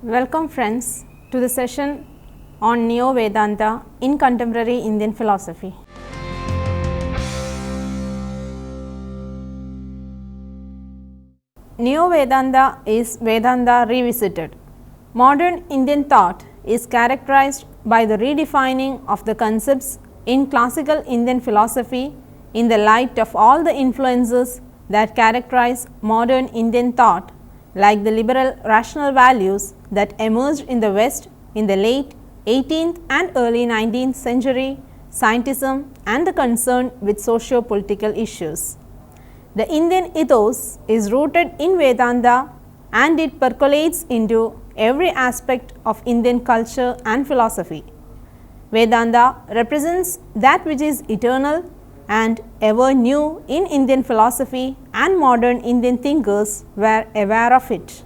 Welcome friends to the session on Neo-Vedanta in contemporary Indian philosophy. Neo-Vedanta is Vedanta revisited. Modern Indian thought is characterized by the redefining of the concepts in classical Indian philosophy in the light of all the influences that characterize modern Indian thought, like the liberal rational values that emerged in the West in the late 18th and early 19th century, scientism and the concern with socio-political issues. The Indian ethos is rooted in Vedanta and it percolates into every aspect of Indian culture and philosophy. Vedanta represents that which is eternal and ever new in Indian philosophy, and modern Indian thinkers were aware of it.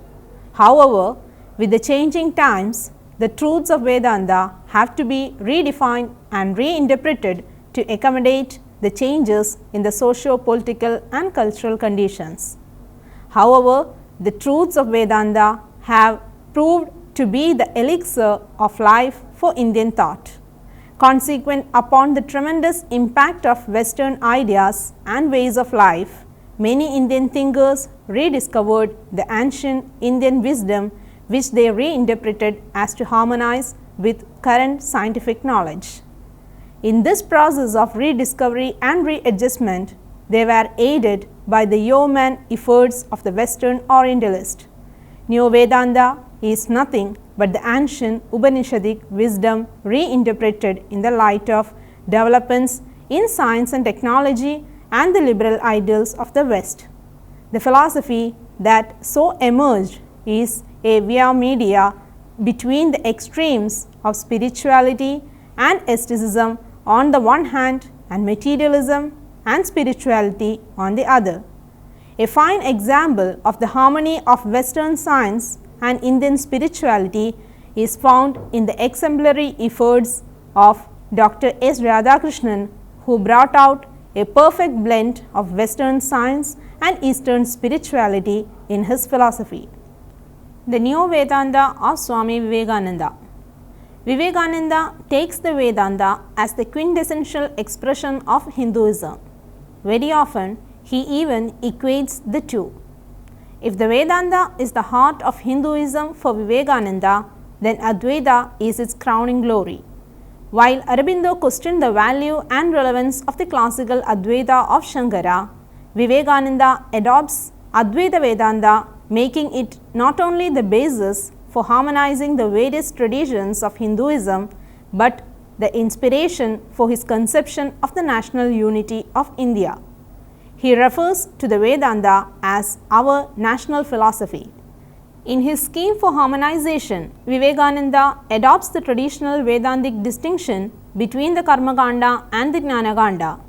However, with the changing times, the truths of Vedanta have to be redefined and reinterpreted to accommodate the changes in the socio-political and cultural conditions. However, the truths of Vedanta have proved to be the elixir of life for Indian thought. Consequent upon the tremendous impact of Western ideas and ways of life, many Indian thinkers rediscovered the ancient Indian wisdom which they reinterpreted as to harmonize with current scientific knowledge. In this process of rediscovery and readjustment, they were aided by the yeoman efforts of the Western Orientalist. Neo-Vedanta is nothing but the ancient Upanishadic wisdom reinterpreted in the light of developments in science and technology and the liberal ideals of the West. The philosophy that so emerged is a via media between the extremes of spirituality and aestheticism on the one hand and materialism and spirituality on the other. A fine example of the harmony of Western science and Indian spirituality is found in the exemplary efforts of Dr. S. Radha Krishnan, who brought out a perfect blend of Western science and Eastern spirituality in his philosophy. The Neo-Vedanta of Swami Vivekananda. Vivekananda takes the Vedanta as the quintessential expression of Hinduism. Very often, he even equates the two. If the Vedanta is the heart of Hinduism for Vivekananda, then Advaita is its crowning glory. While Aurobindo questioned the value and relevance of the classical Advaita of Shankara, Vivekananda adopts Advaita Vedanta, making it not only the basis for harmonizing the various traditions of Hinduism, but the inspiration for his conception of the national unity of India. He refers to the Vedanta as our national philosophy. In his scheme for harmonization, Vivekananda adopts the traditional Vedantic distinction between the Karmakanda and the Jnanakanda,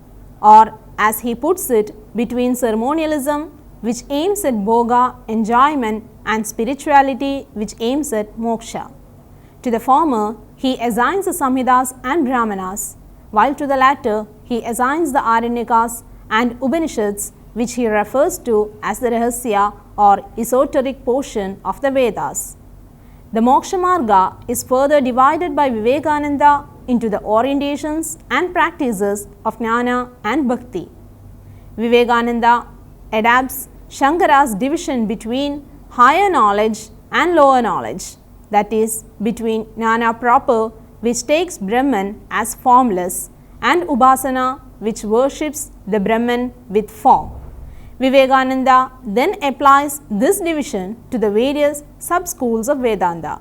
or as he puts it, between ceremonialism, which aims at bhoga, enjoyment, and spirituality, which aims at moksha. To the former, he assigns the Samhitas and Brahmanas, while to the latter, he assigns the Aranyakas and Upanishads, which he refers to as the Rahasya or esoteric portion of the Vedas. The Moksha Marga is further divided by Vivekananda into the orientations and practices of Jnana and Bhakti. Vivekananda adapts Shankara's division between higher knowledge and lower knowledge, that is, between Jnana proper, which takes Brahman as formless, and Upasana, which worships the Brahman with form. Vivekananda then applies this division to the various sub-schools of Vedanta.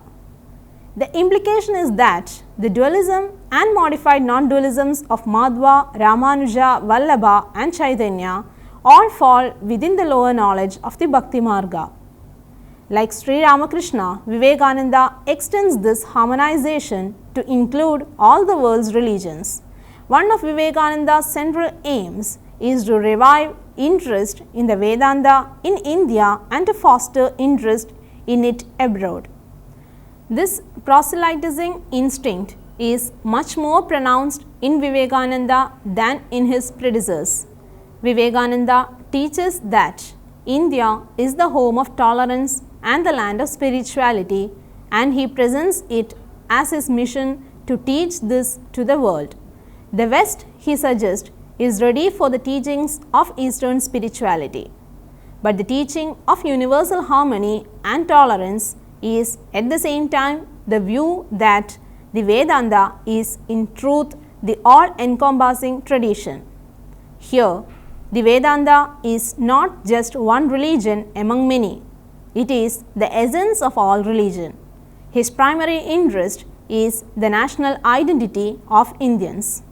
The implication is that the dualism and modified non-dualisms of Madhva, Ramanuja, Vallabha and Chaitanya all fall within the lower knowledge of the Bhakti Marga. Like Sri Ramakrishna, Vivekananda extends this harmonization to include all the world's religions. One of Vivekananda's central aims is to revive interest in the Vedanta in India and to foster interest in it abroad. This proselytizing instinct is much more pronounced in Vivekananda than in his predecessors. Vivekananda teaches that India is the home of tolerance and the land of spirituality, and he presents it as his mission to teach this to the world. The West, he suggests, is ready for the teachings of Eastern spirituality, but the teaching of universal harmony and tolerance is at the same time the view that the Vedanta is in truth the all-encompassing tradition. Here, the Vedanta is not just one religion among many, it is the essence of all religion. His primary interest is the national identity of Indians.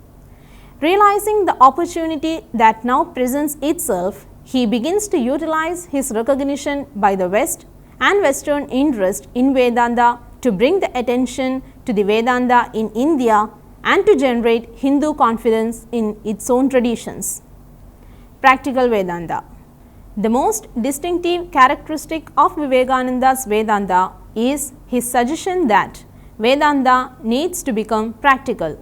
Realizing the opportunity that now presents itself, he begins to utilize his recognition by the West and Western interest in Vedanta to bring the attention to the Vedanta in India and to generate Hindu confidence in its own traditions. Practical Vedanta. The most distinctive characteristic of Vivekananda's Vedanta is his suggestion that Vedanta needs to become practical.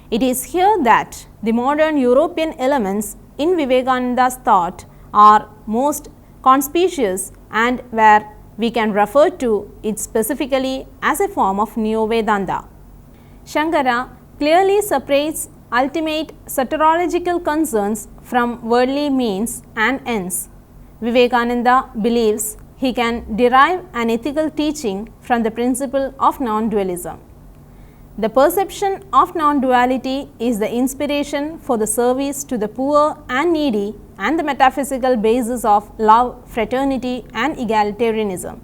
It is here that the modern European elements in Vivekananda's thought are most conspicuous and where we can refer to it specifically as a form of Neo-Vedanta. Shankara clearly separates ultimate soteriological concerns from worldly means and ends. Vivekananda believes he can derive an ethical teaching from the principle of non-dualism. The perception of non-duality is the inspiration for the service to the poor and needy and the metaphysical basis of love, fraternity and egalitarianism.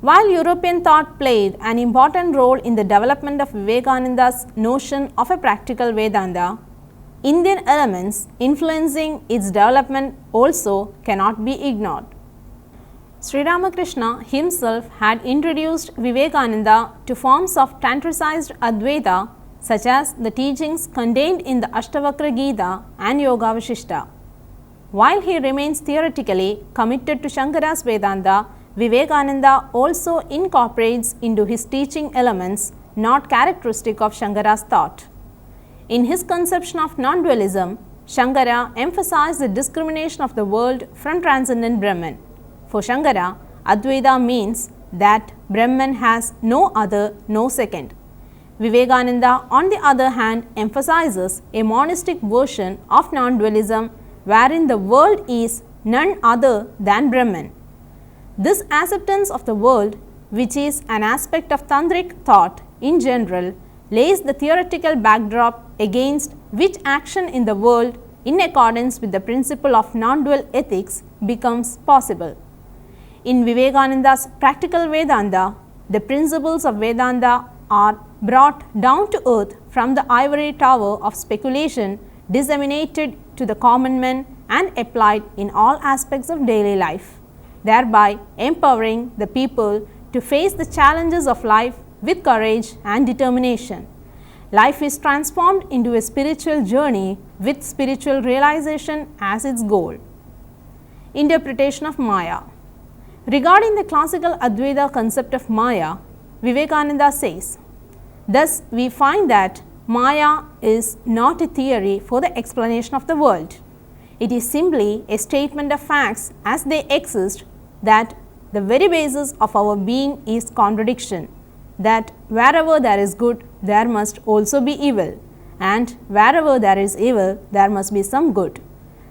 While European thought played an important role in the development of Vivekananda's notion of a practical Vedanta, Indian elements influencing its development also cannot be ignored. Sri Ramakrishna himself had introduced Vivekananda to forms of tantricized Advaita such as the teachings contained in the Ashtavakra Gita and Yoga Vashishta. While he remains theoretically committed to Shankara's Vedanta, Vivekananda also incorporates into his teaching elements not characteristic of Shankara's thought. In his conception of non-dualism, Shankara emphasized the discrimination of the world from transcendent Brahman. For Shankara, Advaita means that Brahman has no other, no second. Vivekananda, on the other hand, emphasizes a monistic version of non-dualism wherein the world is none other than Brahman. This acceptance of the world, which is an aspect of tantric thought in general, lays the theoretical backdrop against which action in the world in accordance with the principle of non-dual ethics becomes possible. In Vivekananda's practical Vedanta, the principles of Vedanta are brought down to earth from the ivory tower of speculation, disseminated to the common man and applied in all aspects of daily life, thereby empowering the people to face the challenges of life with courage and determination. Life is transformed into a spiritual journey with spiritual realization as its goal. Interpretation of Maya. Regarding the classical Advaita concept of Maya, Vivekananda says, "Thus we find that Maya is not a theory for the explanation of the world. It is simply a statement of facts as they exist, that the very basis of our being is contradiction, that wherever there is good, there must also be evil, and wherever there is evil, there must be some good.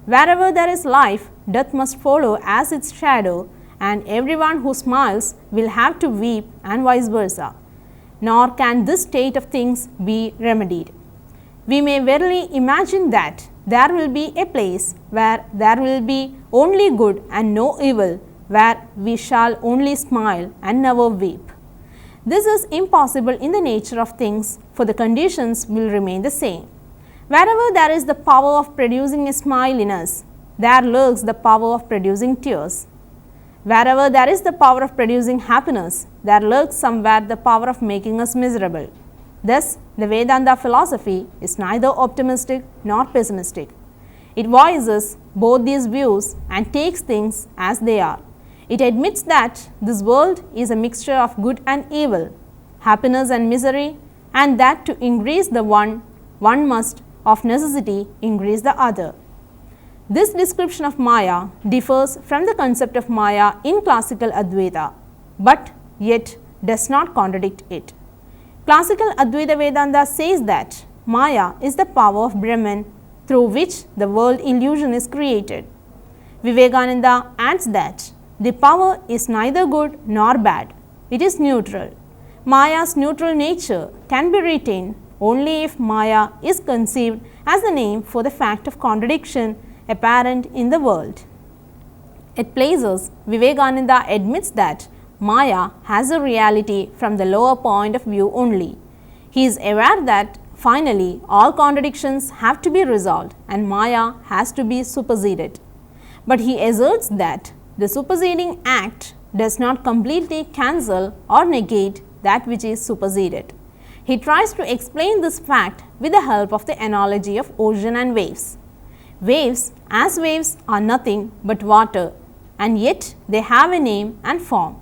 Wherever there is life, death must follow as its shadow, and everyone who smiles will have to weep and vice versa. Nor can this state of things be remedied. We may verily imagine that there will be a place where there will be only good and no evil, where we shall only smile and never weep. This is impossible in the nature of things, for the conditions will remain the same. Wherever there is the power of producing a smile in us, there lurks the power of producing tears. Wherever there is the power of producing happiness, there lurks somewhere the power of making us miserable. Thus, the Vedanta philosophy is neither optimistic nor pessimistic. It voices both these views and takes things as they are. It admits that this world is a mixture of good and evil, happiness and misery, and that to increase the one must of necessity increase the other. This description of Maya differs from the concept of Maya in classical Advaita, but yet does not contradict it. Classical Advaita Vedanta says that Maya is the power of Brahman through which the world illusion is created. Vivekananda adds that the power is neither good nor bad, it is neutral. Maya's neutral nature can be retained only if Maya is conceived as a name for the fact of contradiction apparent in the world. At places, Vivekananda admits that Maya has a reality from the lower point of view only. He is aware that finally all contradictions have to be resolved and Maya has to be superseded. But he asserts that the superseding act does not completely cancel or negate that which is superseded. He tries to explain this fact with the help of the analogy of ocean and waves. Waves are nothing but water, and yet they have a name and form.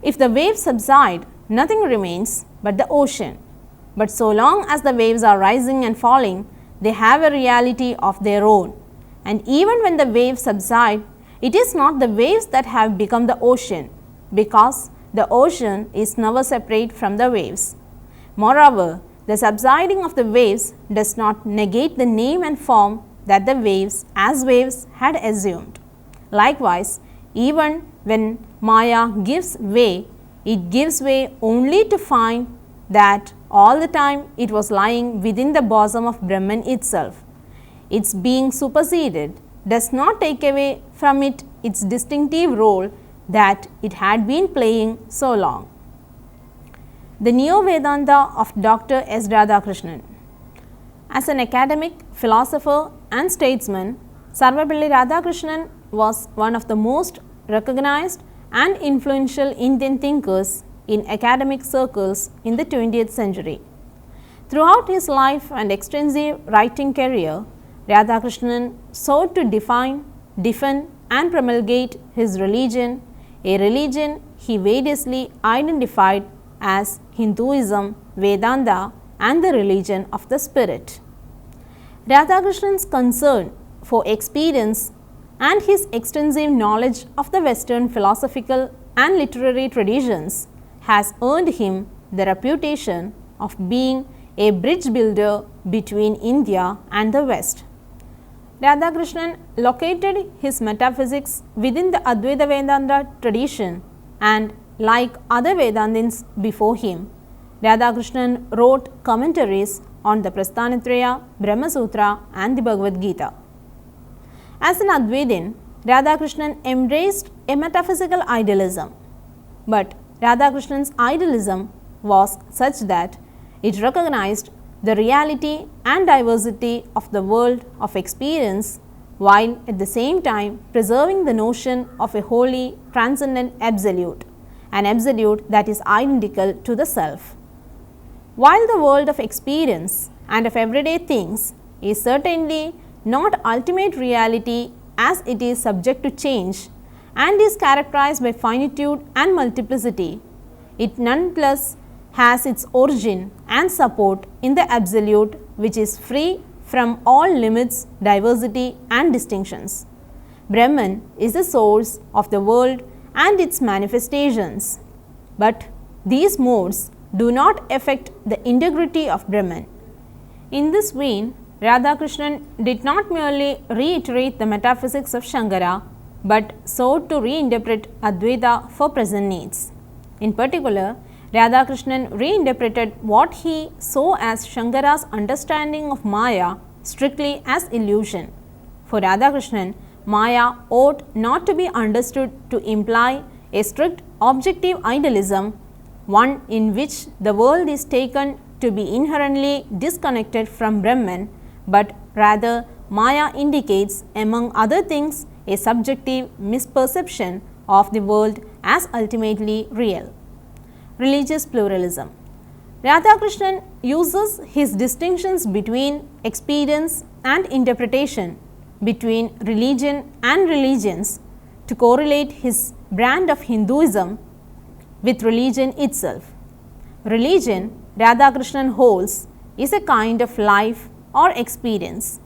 If the waves subside, nothing remains but the ocean. But so long as the waves are rising and falling, they have a reality of their own. And even when the waves subside, it is not the waves that have become the ocean, because the ocean is never separate from the waves. Moreover, the subsiding of the waves does not negate the name and form that the waves had assumed. Likewise, even when Maya gives way, it gives way only to find that all the time it was lying within the bosom of Brahman itself. Its being superseded does not take away from it its distinctive role that it had been playing so long. The Neo-Vedanta of Dr. S. Radha Krishnan. As an academic, philosopher and statesman, Sarvapalli Radhakrishnan was one of the most recognized and influential Indian thinkers in academic circles in the 20th century. Throughout his life and extensive writing career, Radhakrishnan sought to define, defend and promulgate his religion, a religion he variously identified as Hinduism, Vedanta and the religion of the spirit. Radhakrishnan's concern for experience and his extensive knowledge of the Western philosophical and literary traditions has earned him the reputation of being a bridge builder between India and the West. Radhakrishnan located his metaphysics within the Advaita Vedanta tradition, and like other Vedantins before him, Radhakrishnan wrote commentaries on the Prasthanatraya, Brahma Sutra and the Bhagavad Gita. As an Advaitin, Radhakrishnan embraced a metaphysical idealism, but Radhakrishnan's idealism was such that it recognized the reality and diversity of the world of experience, while at the same time preserving the notion of a wholly transcendent absolute, an absolute that is identical to the self. While the world of experience and of everyday things is certainly not ultimate reality, as it is subject to change and is characterized by finitude and multiplicity, it nonetheless has its origin and support in the absolute, which is free from all limits, diversity and distinctions. Brahman is the source of the world and its manifestations, but these modes do not affect the integrity of Brahman. In this vein, Radhakrishnan did not merely reiterate the metaphysics of Shankara, but sought to reinterpret Advaita for present needs. In particular, Radhakrishnan reinterpreted what he saw as Shankara's understanding of Maya strictly as illusion. For Radhakrishnan, Maya ought not to be understood to imply a strict objective idealism, one in which the world is taken to be inherently disconnected from Brahman, but rather Maya indicates, among other things, a subjective misperception of the world as ultimately real. Religious pluralism. Radhakrishnan uses his distinctions between experience and interpretation, between religion and religions, to correlate his brand of Hinduism with religion itself. Religion, Radhakrishnan holds, is a kind of life or experience.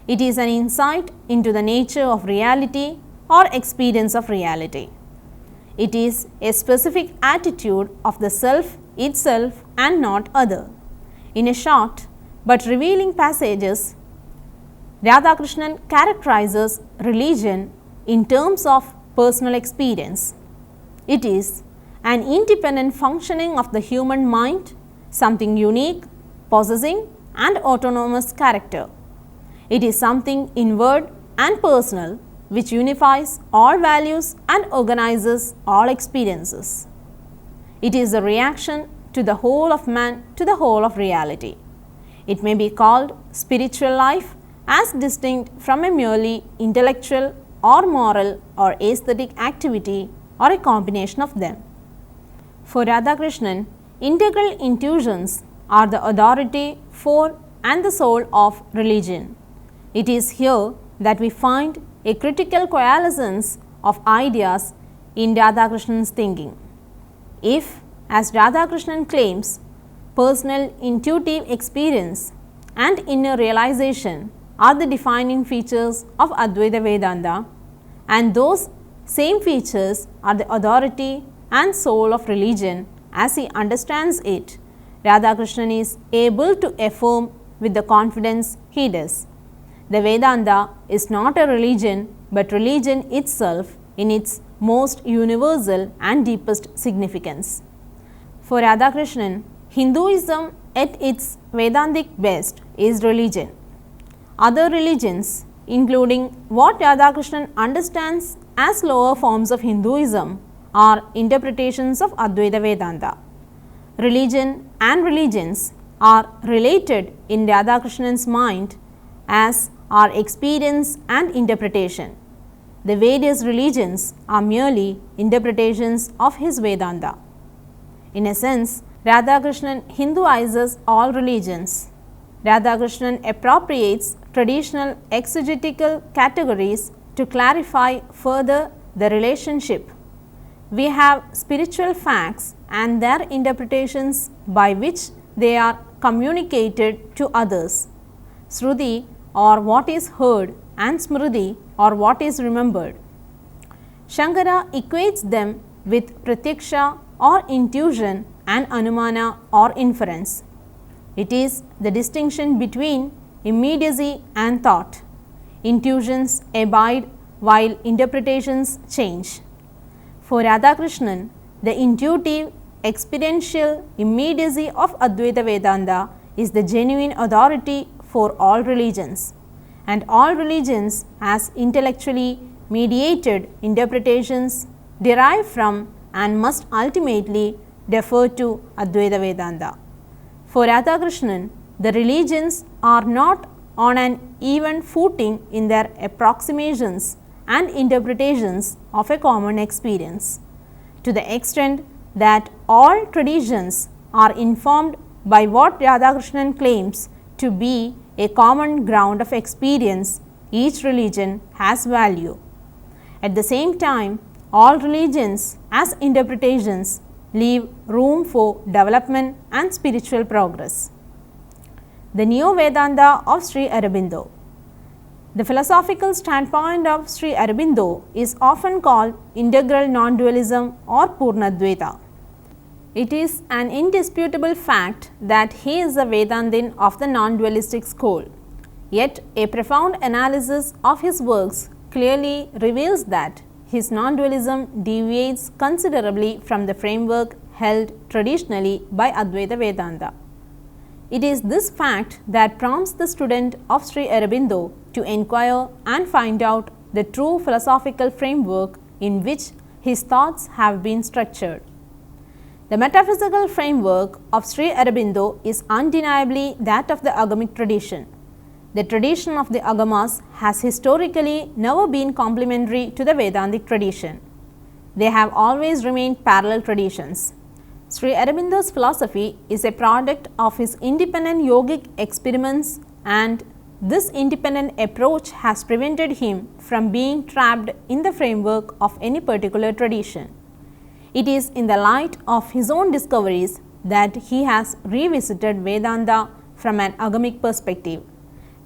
It is an insight into the nature of reality or experience of reality. It is a specific attitude of the self itself and not other. In a short but revealing passages, Radha Krishnan characterizes religion in terms of personal experience. It is an independent functioning of the human mind, something unique, possessing and autonomous character. It is something inward and personal which unifies all values and organizes all experiences. It is a reaction to the whole of man, to the whole of reality. It may be called spiritual life as distinct from a merely intellectual or moral or aesthetic activity or a combination of them. For Radha Krishnan, integral intuitions are the authority for and the soul of religion. It is here that we find a critical coalescence of ideas in Radha Krishnan's thinking. If, as Radha Krishnan claims, personal intuitive experience and inner realization are the defining features of Advaita Vedanta, and those same features are the authority and soul of religion as he understands it, Radha Krishnan is able to affirm with the confidence he does. The Vedanta is not a religion, but religion itself in its most universal and deepest significance. For Radha Krishnan, Hinduism at its Vedantic best is religion. Other religions, including what Radha Krishnan understands as lower forms of Hinduism, are interpretations of Advaita Vedanta. Religion and religions are related in Radha Krishnan's mind as are experience and interpretation. The various religions are merely interpretations of his Vedanta. In a sense, Radha Krishnan Hinduizes all religions. Radha Krishnan appropriates traditional exegetical categories to clarify further the relationship. We have spiritual facts and their interpretations by which they are communicated to others. Shruti or what is heard and Smriti or what is remembered. Shankara equates them with pratyaksha or intuition and anumana or inference. It is the distinction between immediacy and thought. Intuitions abide while interpretations change. For Radha Krishnan, the intuitive, experiential immediacy of Advaita Vedanta is the genuine authority for all religions, and all religions as intellectually mediated interpretations derive from and must ultimately defer to Advaita Vedanta. For Radha Krishnan, the religions are not on an even footing in their approximations and interpretations of a common experience, to the extent that all traditions are informed by what Radha Krishnan claims to be a common ground of experience. Each religion has value. At the same time, all religions as interpretations leave room for development and spiritual progress. The Neo-Vedanta of Sri Aurobindo. The philosophical standpoint of Sri Aurobindo is often called integral non-dualism or Purnadvaita. It is an indisputable fact that he is a Vedantin of the non-dualistic school. Yet a profound analysis of his works clearly reveals that his non-dualism deviates considerably from the framework held traditionally by Advaita Vedanta. It is this fact that prompts the student of Sri Aurobindo to inquire and find out the true philosophical framework in which his thoughts have been structured. The metaphysical framework of Sri Aurobindo is undeniably that of the Agamic tradition. The tradition of the Agamas has historically never been complementary to the Vedantic tradition. They have always remained parallel traditions. Sri Aurobindo's philosophy is a product of his independent yogic experiments, and this independent approach has prevented him from being trapped in the framework of any particular tradition. It is in the light of his own discoveries that he has revisited Vedanta from an Agamic perspective.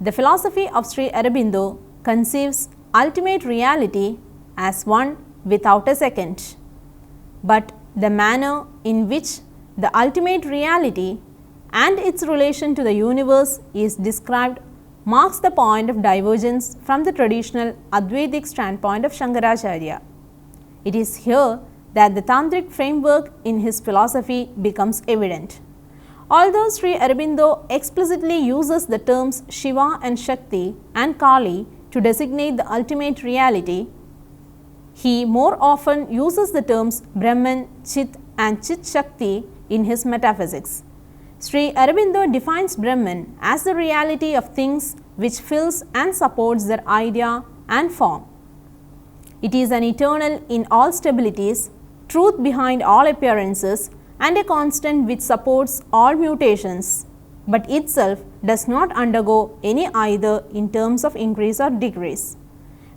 The philosophy of Sri Aurobindo conceives ultimate reality as one without a second. but the manner in which the ultimate reality and its relation to the universe is described marks the point of divergence from the traditional Advaitic standpoint of Shankaracharya. It is here that the Tantric framework in his philosophy becomes evident. Although Sri Aurobindo explicitly uses the terms Shiva and Shakti and Kali to designate the ultimate reality, he more often uses the terms Brahman, Chit and Chit Shakti in his metaphysics. Sri Aurobindo defines Brahman as the reality of things which fills and supports their idea and form. It is an eternal in all stabilities, truth behind all appearances, and a constant which supports all mutations, but itself does not undergo any either in terms of increase or decrease.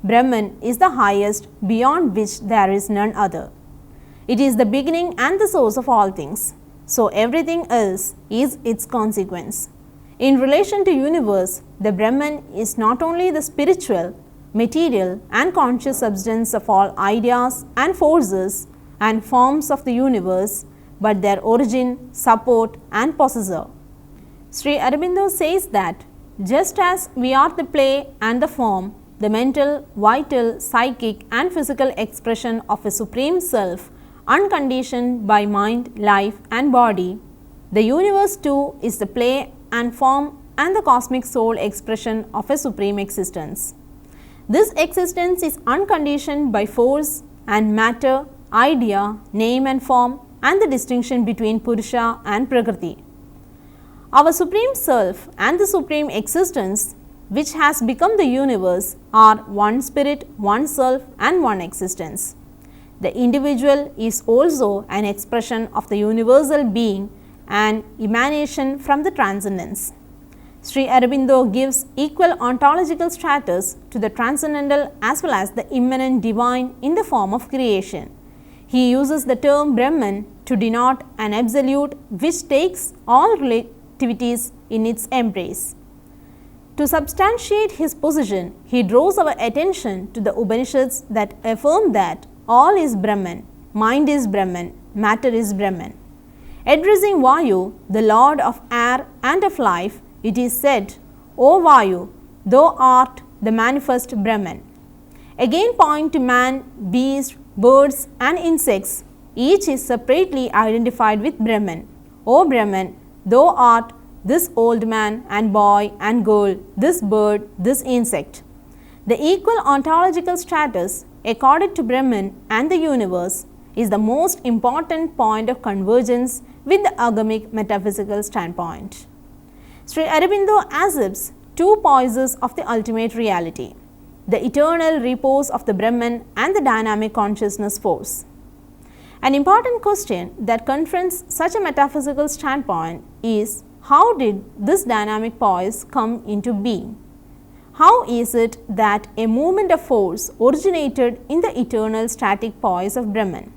Brahman is the highest, beyond which there is none other. It is the beginning and the source of all things, so everything else is its consequence. In relation to universe, the Brahman is not only the spiritual, material and conscious substance of all ideas and forces and forms of the universe, but their origin, support and possessor. Sri Aurobindo says that just as we are the play and the form, the mental, vital, psychic and physical expression of a supreme self unconditioned by mind, life and body, the universe too is the play and form and the cosmic soul expression of a supreme existence. This existence is unconditioned by force and matter, idea, name and form, and the distinction between Purusha and Prakriti. Our supreme self and the supreme existence, which has become the universe, are one spirit, one self and one existence. The individual is also an expression of the universal being, an emanation from the transcendence. Sri Aurobindo gives equal ontological status to the transcendental as well as the immanent divine in the form of creation. He uses the term Brahman to denote an absolute which takes all relativities in its embrace. To substantiate his position, he draws our attention to the Upanishads that affirm that all is Brahman, mind is Brahman, matter is Brahman. Addressing Vayu, the lord of air and of life, it is said, O Vayu, thou art the manifest Brahman. Again point to man, beast, birds and insects, each is separately identified with Brahman. O Brahman, thou art this old man and boy and girl, this bird, this insect. The equal ontological status accorded to Brahman and the universe is the most important point of convergence with the agamic metaphysical standpoint. Sri Aurobindo accepts two poises of the ultimate reality, the eternal repose of the Brahman and the dynamic consciousness force. An important question that confronts such a metaphysical standpoint is, how did this dynamic poise come into being? How is it that a movement of force originated in the eternal static poise of Brahman?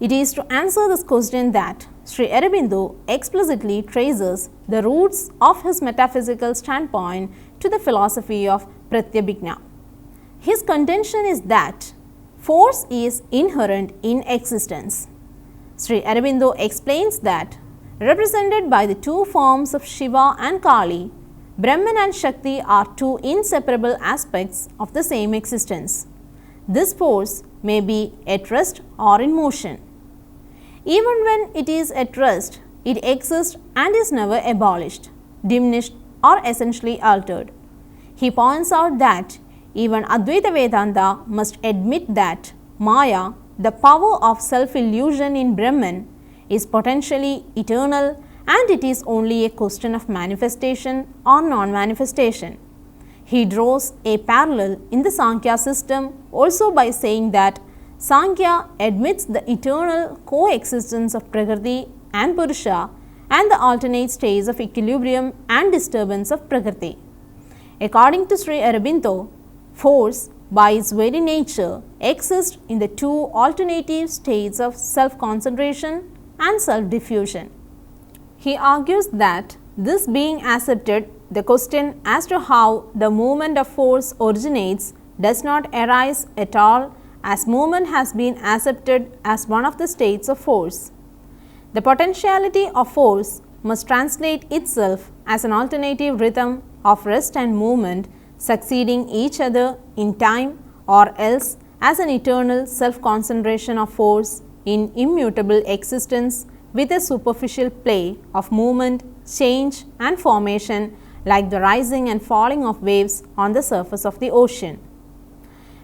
It is to answer this question that Sri Aurobindo explicitly traces the roots of his metaphysical standpoint to the philosophy of Pratyabhijna. His contention is that force is inherent in existence. Sri Aurobindo explains that represented by the two forms of Shiva and Kali, Brahman and Shakti are two inseparable aspects of the same existence. This force may be at rest or in motion. Even when it is at rest, it exists and is never abolished, diminished or essentially altered. He points out that even Advaita Vedanta must admit that Maya, the power of self-illusion in Brahman, is potentially eternal and it is only a question of manifestation or non-manifestation. He draws a parallel in the Sankhya system also by saying that Sankhya admits the eternal coexistence of Prakriti and Purusha and the alternate states of equilibrium and disturbance of Prakriti. According to Sri Aurobindo, force by its very nature exists in the two alternative states of self-concentration and self-diffusion. He argues that this being accepted, the question as to how the movement of force originates does not arise at all as movement has been accepted as one of the states of force. The potentiality of force must translate itself as an alternative rhythm of rest and movement succeeding each other in time, or else as an eternal self-concentration of force in immutable existence with a superficial play of movement, change and formation like the rising and falling of waves on the surface of the ocean.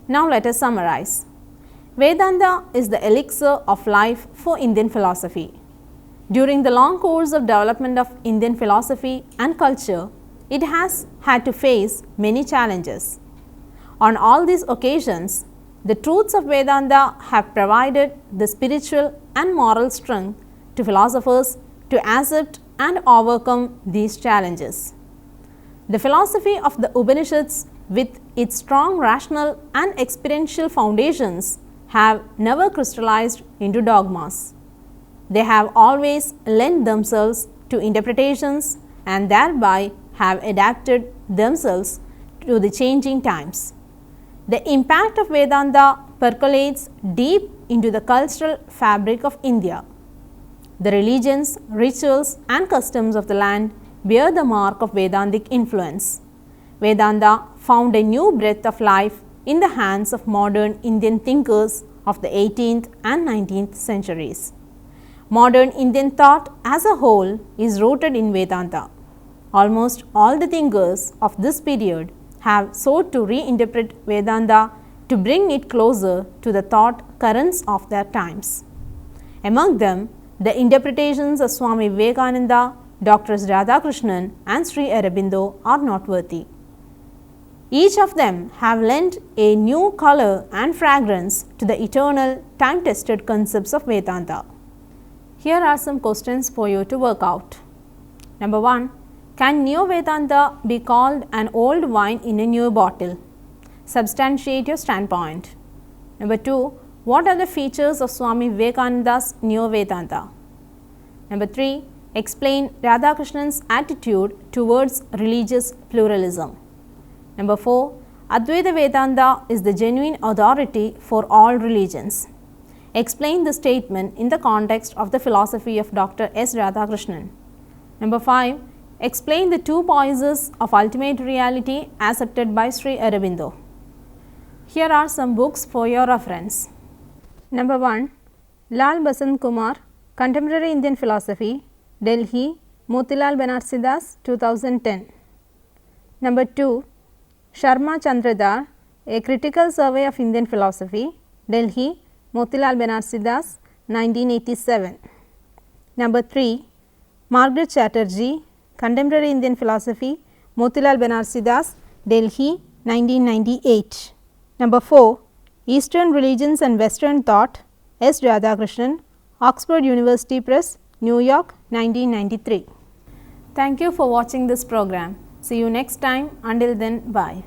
Now let us summarize. Vedanta is the elixir of life for Indian philosophy. During the long course of development of Indian philosophy and culture, it has had to face many challenges. On all these occasions, the truths of Vedanta have provided the spiritual and moral strength to philosophers to accept and overcome these challenges. The philosophy of the Upanishads, with its strong rational and experiential foundations, have never crystallized into dogmas. They have always lent themselves to interpretations and thereby have adapted themselves to the changing times. The impact of Vedanta percolates deep into the cultural fabric of India. The religions, rituals and customs of the land bear the mark of Vedantic influence. Vedanta found a new breath of life in the hands of modern Indian thinkers of the 18th and 19th centuries. Modern Indian thought as a whole is rooted in Vedanta. Almost all the thinkers of this period have sought to reinterpret Vedanta to bring it closer to the thought currents of their times. Among them, the interpretations of Swami Vivekananda, Drs. Radha Krishnan and Sri Aurobindo are noteworthy. Each of them have lent a new color and fragrance to the eternal, time-tested concepts of Vedanta. Here are some questions for you to work out. Number 1. Can Neo-Vedanta be called an old wine in a new bottle? Substantiate your standpoint. Number 2. What are the features of Swami Vivekananda's Neo-Vedanta? Number 3. Explain Radha Krishnan's attitude towards religious pluralism. Number 4. Advaita Vedanta is the genuine authority for all religions. Explain the statement in the context of the philosophy of Dr. S. Radha Krishnan. Number 5. Explain the two poises of ultimate reality accepted by Sri Aurobindo. Here are some books for your reference. Number 1. Lal Basant Kumar, Contemporary Indian Philosophy, Delhi, Motilal Banarsidass, 2010. Number 2. Sharma Chandradar, A Critical Survey of Indian Philosophy, Delhi, Motilal Banarsidass, 1987. Number 3. Margaret Chatterjee, Contemporary Indian Philosophy, Motilal Banarsidass, Delhi, 1998. Number 4. Eastern Religions and Western Thought, S. Radhakrishnan, Oxford University Press, New York, 1993. Thank you for watching this program. See you next time. Until then, bye.